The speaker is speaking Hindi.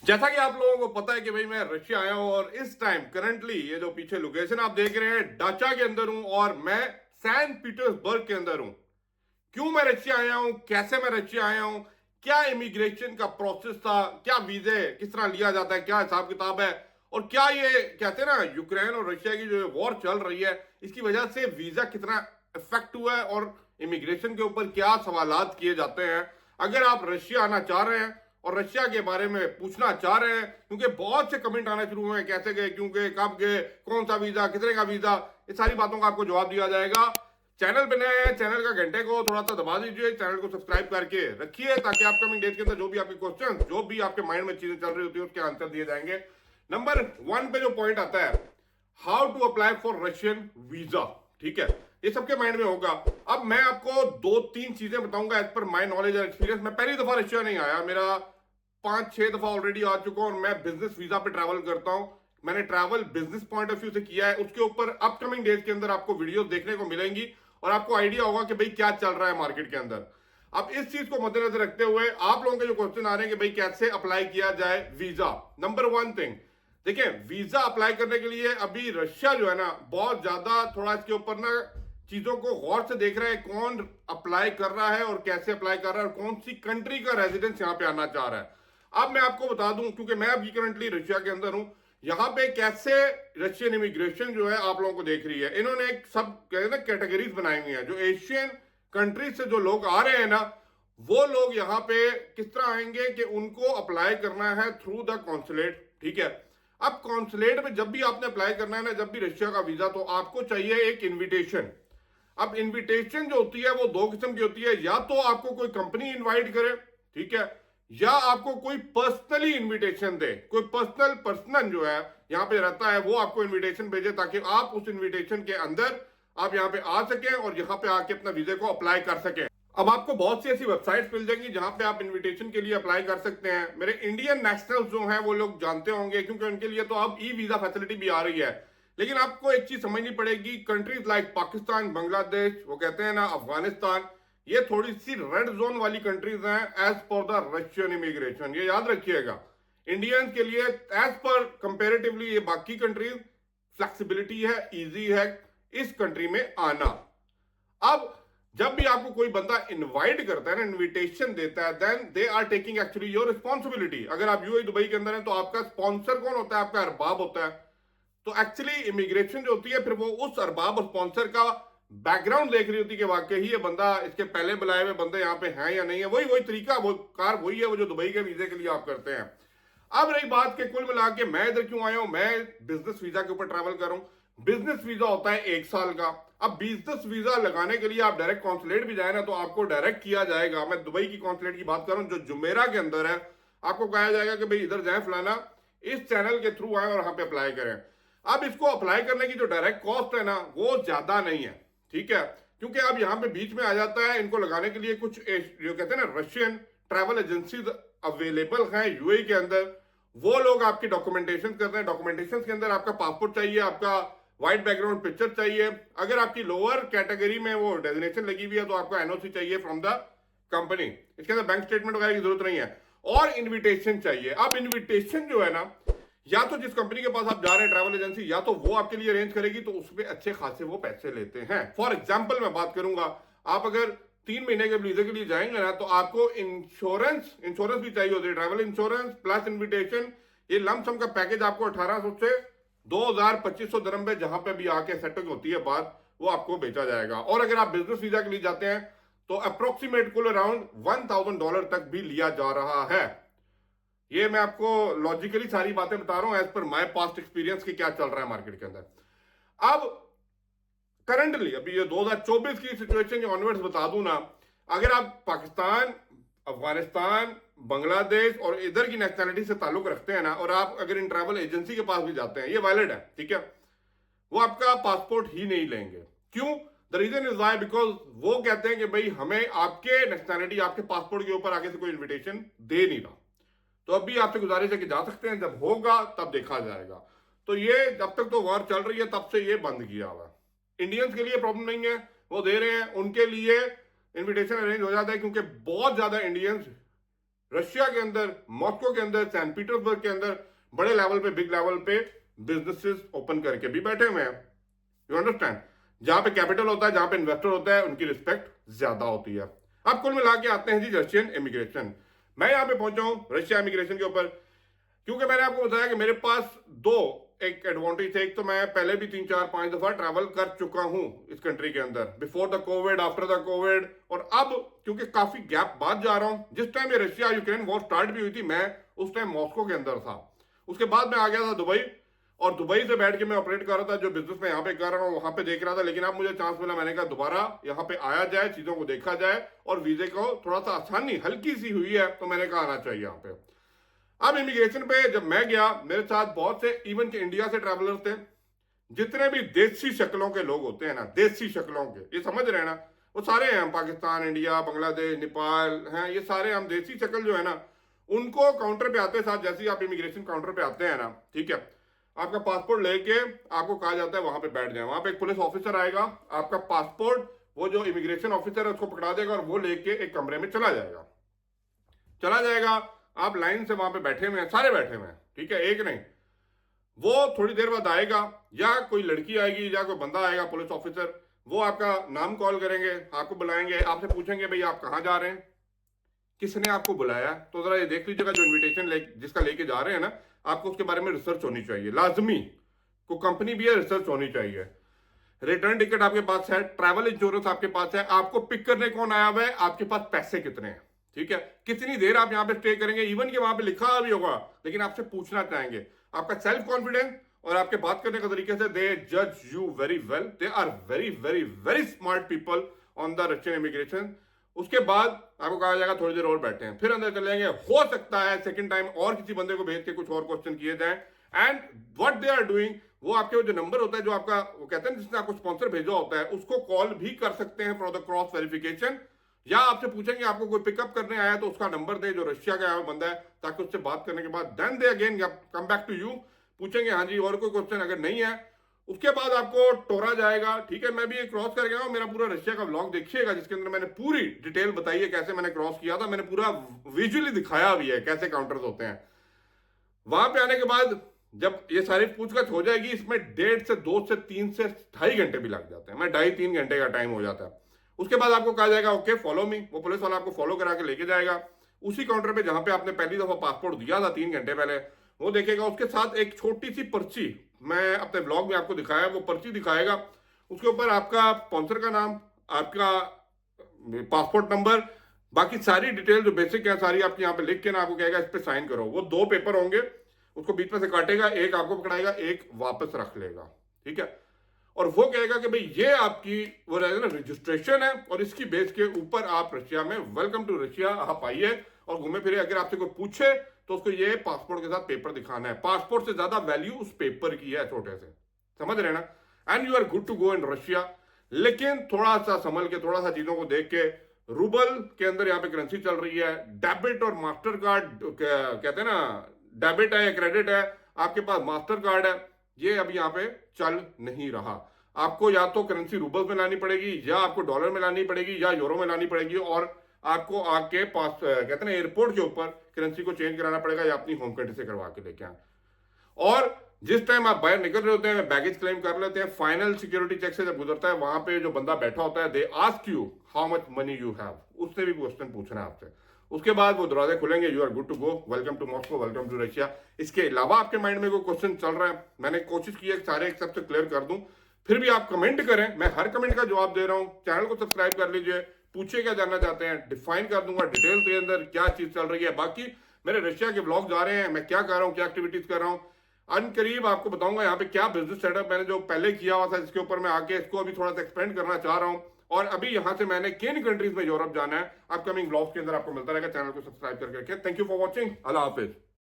जैसा कि आप लोगों को पता है कि भाई मैं रशिया आया हूं और इस टाइम करंटली ये जो पीछे लोकेशन आप देख रहे हैं डाचा के अंदर हूं और मैं सैन पीटर्सबर्ग के अंदर हूं। क्यों मैं रशिया आया हूं, कैसे मैं रशिया आया हूं, क्या इमिग्रेशन का प्रोसेस था, क्या वीजे किस तरह लिया जाता है, क्या हिसाब किताब है, और क्या ये कहते हैं ना यूक्रेन और रशिया की जो वॉर चल रही है इसकी वजह से वीजा कितना इफेक्ट हुआ है और इमिग्रेशन के ऊपर क्या सवालात किए जाते हैं। अगर आप रशिया आना चाह रहे हैं और रशिया के बारे में पूछना चाह रहे हैं, क्योंकि बहुत से कमेंट आना शुरू हुए हैं, कैसे गए, क्यों गए, कब गए, कौन सा वीजा, कितने का वीजा, ये सारी बातों का आपको जवाब दिया जाएगा। चैनल पे नए हैं, चैनल का घंटे को थोड़ा सा दबा दीजिए, चैनल को सब्सक्राइब करके रखिए ताकि अपकमिंग डेज के अंदर जो भी आपके क्वेश्चन, जो भी आपके माइंड में चीजें चल रही होती है उसके आंसर दिए जाएंगे। नंबर 1 पे जो पॉइंट आता है, how to apply for Russian visa, ठीक है, ये सबके माइंड में होगा। अब मैं आपको 2-3 चीजें बताऊंगा एज पर माई नॉलेज और एक्सपीरियंस। मैं पहली दफा रशिया नहीं आया, मेरा 5-6 दफा ऑलरेडी आ चुका हूं और मैं बिजनेस वीजा पे ट्रैवल करता हूं। मैंने travel business point of view से किया है, उसके ऊपर अपकमिंग डेज के अंदर आपको वीडियोस देखने को मिलेंगी और आपको आइडिया होगा कि भाई क्या चल रहा है मार्केट के अंदर। अब इस चीज को मद्देनजर रखते हुए आप लोगों के जो क्वेश्चन आ रहे हैं कि भाई कैसे अप्लाई किया जाए वीजा, नंबर 1 थिंग, देखिए वीजा अप्लाई करने के लिए अभी रशिया जो है ना बहुत ज्यादा थोड़ा इसके ऊपर ना चीजों को गौर से देख रहा है, कौन अप्लाई कर रहा है और कैसे अप्लाई कर रहा है और कौन सी कंट्री का रेजिडेंस यहां पे आना चाह रहा है। अब मैं आपको बता दूं, क्योंकि मैं अभी करंटली रशिया के अंदर हूं, यहां पे कैसे रशियन इमिग्रेशन जो है आप लोगों को देख रही है। इन्होंने एक सब कहते हैं ना कैटेगरीज बनाई हुई है, जो एशियन कंट्रीज से जो लोग आ रहे हैं ना, वो लोग यहाँ पे किस तरह आएंगे कि उनको अप्लाई करना है थ्रू द कॉन्सुलेट, ठीक है। अब कॉन्सुलेट में जब भी आपने अप्लाई करना है ना, जब भी रशिया का वीजा, तो आपको चाहिए एक इन्विटेशन। अब इनविटेशन जो होती है वो दो किस्म की होती है, या तो आपको कोई कंपनी इनवाइट करे, ठीक है, या आपको कोई पर्सनली इनविटेशन दे, कोई पर्सनल जो है यहां पे रहता है वो आपको इनविटेशन भेजे ताकि आप उस इनविटेशन के अंदर आप यहां पे आ सकें और यहां पे आके अपना वीजा को अप्लाई कर सकें। अब आपको बहुत सी ऐसी वेबसाइट्स मिल जाएंगी जहां पे आप इनविटेशन के लिए अप्लाई कर सकते हैं। मेरे इंडियन नेशनल्स जो हैं वो लोग जानते होंगे क्योंकि उनके लिए तो अब ई वीजा फैसिलिटी भी आ रही है। लेकिन आपको एक चीज समझनी पड़ेगी, कंट्रीज लाइक पाकिस्तान, बांग्लादेश, वो कहते हैं ना अफगानिस्तान, ये थोड़ी सी रेड जोन वाली कंट्रीज हैं as per the Russian immigration, ये याद रखिएगा। इंडियंस के लिए एज पर कंपेरेटिवली ये बाकी कंट्रीज फ्लेक्सिबिलिटी है, इजी है इस कंट्री में आना। अब जब भी आपको कोई बंदा इनवाइट करता है ना, इनविटेशन देता है, then they are taking actually your responsibility. अगर आप यूएई दुबई के अंदर हैं तो आपका स्पॉन्सर कौन होता है? आपका अरबाब होता है। तो एक्चुअली इमिग्रेशन जो होती है फिर वो उस अरबाब और स्पॉन्सर का बैकग्राउंड देख रही होती है कि वाकई ही ये बंदा, इसके पहले बुलाए हुए बंदे यहाँ पे हैं या नहीं है। वही वही तरीका, वो कार वही है वो जो दुबई के वीजे के लिए आप करते हैं। अब रही बात के कुल मिला के मैं इधर क्यों आया हूं, मैं बिजनेस वीजा के ऊपर ट्रैवल कर रहा हूं। बिजनेस वीजा होता है 1 साल का। अब बिजनेस वीजा लगाने के लिए आप डायरेक्ट कॉन्सुलेट भी जाए ना तो आपको डायरेक्ट किया जाएगा। मैं दुबई की कॉन्सुलेट की बात कर रहा हूं जो जुमेरा के अंदर है। आपको कहा जाएगा कि भाई इधर जाए फलाना, इस चैनल के थ्रू आए और वहां पे अप्लाई करें। अब इसको अप्लाई करने की जो डायरेक्ट कॉस्ट है ना वो ज्यादा नहीं है, ठीक है, क्योंकि अब यहां पे बीच में आ जाता है इनको लगाने के लिए कुछ जो कहते हैं ना रशियन ट्रैवल एजेंसीज अवेलेबल हैं यूएई के अंदर। वो लोग आपकी डॉक्यूमेंटेशन कर रहे हैं। डॉक्यूमेंटेशन के अंदर आपका पासपोर्ट चाहिए, आपका व्हाइट बैकग्राउंड पिक्चर चाहिए। अगर आपकी लोअर कैटेगरी में वो डेजिग्नेशन लगी हुई है तो आपको एनओसी चाहिए फ्रॉम द कंपनी। इसके अंदर बैंक स्टेटमेंट वगैरह की जरूरत नहीं है। और इन्विटेशन चाहिए। अब इन्विटेशन जो है ना, या तो जिस कंपनी के पास आप जा रहे हैं ट्रैवल एजेंसी, या तो वो आपके लिए अरेंज करेगी तो उस पर अच्छे खासे वो पैसे लेते हैं। फॉर एग्जाम्पल मैं बात करूंगा, आप अगर 3 महीने के वीजे के लिए जाएंगे ना तो आपको इंश्योरेंस भी चाहिए होती है, ट्रैवल इंश्योरेंस प्लस इन्विटेशन। ये लमसम का पैकेज आपको 1800 से 2000-2500 दरम पे जहां पे भी आके सेटल होती है बात, वो आपको बेचा जाएगा। और अगर आप बिजनेस वीजा के लिए जाते हैं तो अप्रोक्सीमेट कुल अराउंड $1000 तक भी लिया जा रहा है। ये मैं आपको लॉजिकली सारी बातें बता रहा हूं as per my past experience की क्या चल रहा है मार्केट के अंदर। अब करंटली अभी ये 2024 की सिचुएशन ऑनवर्ड्स बता दूं ना, अगर आप पाकिस्तान, अफगानिस्तान, बांग्लादेश और इधर की नेशनैलिटी से ताल्लुक रखते हैं ना, और आप अगर इन ट्रैवल एजेंसी के पास भी जाते हैं, ये वैलिड है, ठीक है, वो आपका पासपोर्ट ही नहीं लेंगे। क्यों? The reason is why, because वो कहते हैं कि भाई हमें आपके नेशनैलिटी, आपके पासपोर्ट के ऊपर आगे से कोई इन्विटेशन दे नहीं रहा। तो अभी आपसे गुजारिश है कि जा सकते हैं, जब होगा तब देखा जाएगा। तो ये जब तक तो वॉर चल रही है तब से ये बंद किया हुआ। इंडियंस के लिए प्रॉब्लम नहीं है, वो दे रहे हैं, उनके लिए इनविटेशन अरेंज हो जाता है क्योंकि बहुत ज्यादा इंडियंस रशिया के अंदर, मॉस्को के अंदर, सैंट पीटर्सबर्ग के अंदर बड़े लेवल पे, बिग लेवल पे बिजनेसेस ओपन करके भी बैठे हुए हैं। You understand? जहां पे कैपिटल होता है, जहां पे इन्वेस्टर होता है, उनकी रिस्पेक्ट ज्यादा होती है। अब कुल मिला के आते हैं जी रशियन इमिग्रेशन। मैं यहां पे पहुंचा हूं रशिया इमिग्रेशन के ऊपर क्योंकि मैंने आपको बताया कि मेरे पास दो एक एडवांटेज है। एक तो मैं पहले भी 3 4 5 दफा ट्रैवल कर चुका हूं इस कंट्री के अंदर, before the Covid, after the Covid, और अब क्योंकि काफी गैप बाद जा रहा हूं। जिस टाइम ये रशिया यूक्रेन वॉर स्टार्ट भी हुई थी, मैं उस टाइम मॉस्को के अंदर था। उसके बाद मैं आ गया था दुबई, और दुबई से बैठ के मैं ऑपरेट कर रहा था। जो बिजनेस मैं यहाँ पे कर रहा हूँ वहां पे देख रहा था, लेकिन अब मुझे चांस मिला, मैंने कहा दोबारा यहाँ पे आया जाए, चीजों को देखा जाए, और वीजे को थोड़ा सा आसानी हल्की सी हुई है, तो मैंने कहा आना चाहिए यहाँ पे। अब इमिग्रेशन पे जब मैं गया, मेरे साथ बहुत से इवन के इंडिया से ट्रैवलर थे। जितने भी देसी शक्लों के लोग होते हैं ना, देसी शक्लों के, ये समझ रहे हैं ना, वो सारे हैं पाकिस्तान, इंडिया, बांग्लादेश, नेपाल हैं, ये सारे हम देसी शक्ल जो है ना, उनको काउंटर पे आते साथ, जैसे ही आप इमिग्रेशन काउंटर पे आते हैं ना, ठीक है, आपका पासपोर्ट लेके आपको कहा जाता है वहां पे बैठ जाए। वहां पे एक पुलिस ऑफिसर आएगा, आपका पासपोर्ट वो जो इमिग्रेशन ऑफिसर है उसको पकड़ा देगा, और वो लेके एक कमरे में चला जाएगा। आप लाइन से वहां पे बैठे हुए हैं, सारे बैठे हुए हैं, ठीक है, एक नहीं। वो थोड़ी देर बाद आएगा, या कोई लड़की आएगी या कोई बंदा आएगा, पुलिस ऑफिसर, वो आपका नाम कॉल करेंगे, आपको बुलाएंगे, आपसे पूछेंगे भाई आप कहाँ जा रहे हैं, किसने आपको बुलाया। तो जरा ये देख लीजिएगा, जो इन्विटेशन जिसका लेके जा रहे हैं ना, आपको उसके बारे में रिसर्च होनी चाहिए, लाजमी। को कंपनी भी है, रिसर्च होनी चाहिए। रिटर्न टिकट आपके पास है, ट्रैवल इंश्योरेंस आपके पास है, आपको पिक करने कौन आया हुआ है, आपके पास पैसे कितने हैं, ठीक है, कितनी देर आप यहां पे स्टे करेंगे, इवन कि वहां पे लिखा भी होगा, लेकिन आपसे पूछना चाहेंगे। आपका सेल्फ कॉन्फिडेंस और आपके बात करने का तरीके से दे जज you very well. They are very very very smart people on the Russian immigration. उसके बाद आपको कहा जाएगा थोड़ी देर और बैठे हैं, फिर अंदर चले जाएंगे। हो सकता है सेकंड टाइम और किसी बंदे को भेज के कुछ और क्वेश्चन किए जाए, and what they are doing, वो आपके जो नंबर होता है, जो आपका वो कहते हैं जिसने आपको स्पॉन्सर भेजा होता है, उसको कॉल भी कर सकते हैं फॉर द क्रॉस वेरिफिकेशन। या आपसे पूछेंगे आपको कोई पिकअप करने आया तो उसका नंबर दे, जो रशिया का बंदा है, ताकि उससे बात करने के बाद then they again come back to you, पूछेंगे हाँ जी और कोई क्वेश्चन अगर नहीं है। उसके बाद आपको टोरा जाएगा, ठीक है। मैं भी ये क्रॉस कर गया हूं, मेरा पूरा रशिया का व्लॉग देखिएगा, जिसके अंदर मैंने पूरी डिटेल बताई है कैसे मैंने क्रॉस किया था। मैंने पूरा विजुअली दिखाया भी है कैसे काउंटर्स होते हैं। वहां पे आने के बाद जब ये सारी पूछताछ हो जाएगी, इसमें 1.5 से 2 से 3 से 2.5 घंटे भी लग जाते हैं। मैं 2.5-3 घंटे का टाइम हो जाता है। उसके बाद आपको कहा जाएगा ओके फॉलो मी, वो पुलिस वाला आपको फॉलो करा के लेके जाएगा उसी काउंटर पे जहां पे आपने पहली दफा पासपोर्ट दिया था 3 घंटे पहले। वो देखेगा, उसके साथ एक छोटी सी पर्ची, मैं अपने ब्लॉग में आपको दिखाया, वो पर्ची दिखाएगा। उसके ऊपर आपका स्पॉन्सर का नाम, आपका पासपोर्ट नंबर, बाकी सारी डिटेल जो बेसिक है सारी आपकी यहाँ पे लिख के ना आपको कहेगा इस पे साइन करो। वो 2 पेपर होंगे, उसको बीच में से काटेगा, एक आपको पकड़ाएगा, एक वापस रख लेगा, ठीक है। और वो कहेगा कि भाई ये आपकी वो रहेगा ना रजिस्ट्रेशन है, और इसकी बेस के ऊपर आप रशिया में, वेलकम टू रशिया, आप आइए और घूमे फिरे। अगर आपसे कोई पूछे तो उसको ये पासपोर्ट के साथ पेपर दिखाना है। पासपोर्ट से ज्यादा वैल्यू उस पेपर की है, छोटे से, समझ रहे ना। And you are good to go in Russia. लेकिन थोड़ा सा संभल के, थोड़ा सा चीजों को देख के, रूबल के अंदर यहाँ पे करेंसी चल रही है, डेबिट और मास्टर कार्ड कहते हैं ना, डेबिट है या क्रेडिट है, आपके पास मास्टर कार्ड है, ये अभी यहाँ पे चल नहीं रहा। आपको या तो करेंसी रूबल्स में लानी पड़ेगी, या आपको डॉलर में लानी पड़ेगी, या यूरो में लानी पड़ेगी, और आपको आके पास कहते हैं ना एयरपोर्ट के ऊपर करेंसी को चेंज कराना पड़ेगा, या अपनी होम कंट्री से करवा के लेके आए। और जिस टाइम आप बाहर निकल रहे होते हैं, बैगेज क्लेम कर लेते हैं, फाइनल सिक्योरिटी चेक से जब गुजरता है, वहां पे जो बंदा बैठा होता है, they ask you how much money you have, उससे भी क्वेश्चन पूछना है आपसे। उसके बाद वो दरवाजे खुलेंगे, you are good to go, welcome to Moscow, welcome to Russia. इसके अलावा आपके माइंड में कोई क्वेश्चन चल रहा है, मैंने कोशिश की है सारे एक सबसे क्लियर कर दूं, फिर भी आप कमेंट करें, मैं हर कमेंट का जवाब दे रहा हूं। चैनल को सब्सक्राइब कर लीजिए, पूछिए क्या जानना चाहते हैं, डिफाइन कर दूंगा डिटेल के अंदर क्या चीज चल रही है। बाकी मेरे रशिया के ब्लॉग जा रहे हैं, मैं क्या कर रहा हूँ, क्या एक्टिविटीज कर रहा हूँ, अनकरीब आपको बताऊंगा यहाँ पे क्या बिजनेस सेटअप मैंने जो पहले किया हुआ था, जिसके ऊपर मैं आके इसको अभी थोड़ा सा एक्सपेंड करना चाह रहा हूँ। और अभी यहाँ से मैंने किन कंट्रीज में यूरोप जाना है, अपकमिंग ब्लॉग्स के अंदर आपको मिलता रहेगा। चैनल को सब्सक्राइब करके रखें। Thank you for watching, Allah Hafiz.